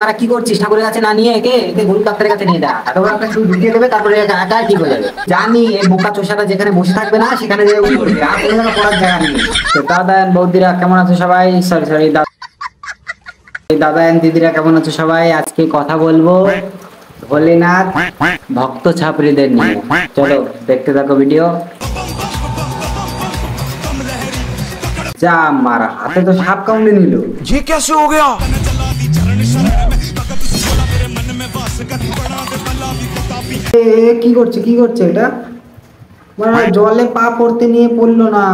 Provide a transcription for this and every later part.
তারা কি করছিস? ঠাকুরের কাছে না নিয়ে একে একে গরু ডাক্তারের কাছে নিয়ে যা। এত বড় একটা শুধু ঢুকিয়ে দেবে, তারপরে একা ঠিক হয়ে যাবে। জানি এই বোকা চোষাটা যেখানে বসে থাকবে না সেখানে যে উঠে পড়বে, আর কোনো জায়গা পড়ার জায়গা নেই। তো দাদা বৌদিরা কেমন আছো সবাই? সরি দাদা দিদিরা কেমন আছো সবাই? আজকে কথা বলবো ভোলেনাথ ভক্ত ছাপড়িদের নিয়ে। চলো দেখতে থাকো ভিডিও। যা মারা, হাতে তো সাপ কামড়ে নিল। ये कैसे हो गया? কি করছে এটা? মানে জলে পা পড়তে নিয়ে পড়লো না।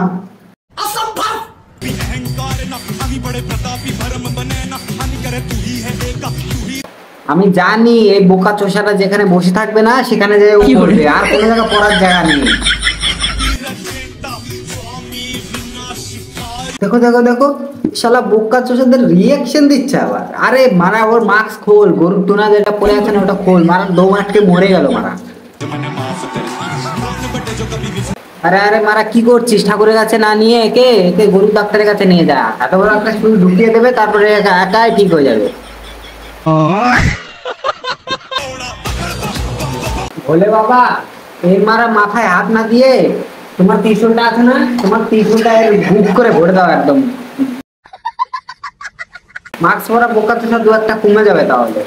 আমি জানি এই বোকা চোষাটা যেখানে বসে থাকবে না সেখানে যে পড়বে, আর কোনো জায়গা পড়ার জায়গা নেই। দেখো দেখো দেখো, শালা বোকা চোষাদের রিয়াকশন দিচ্ছে আবার। আরে মারা, ওর মাস্ক খোল, গরুর টুনা যেটা পরে আছে না ওটা খোল। মারা দৌ আটকে মরে গেল মারা। আরে আরে মারা, কি করছিস? ঠাকুরের কাছে না নিয়ে একে একে গরুর ডাক্তারের কাছে নিয়ে যা। এত বড় একটা শুধু ঢুকিয়ে দেবে, তারপরে একাই ঠিক হয়ে যাবে। বলে বাবা, এর মারা মাথায় হাত না দিয়ে তোমার ত্রিশূলটা আছে না, তোমার ত্রিশূলটা গুপ করে ভরে দাও একদম। মাস্ক পরা বোকা তো সব দু একটা কমে যাবে তাহলে।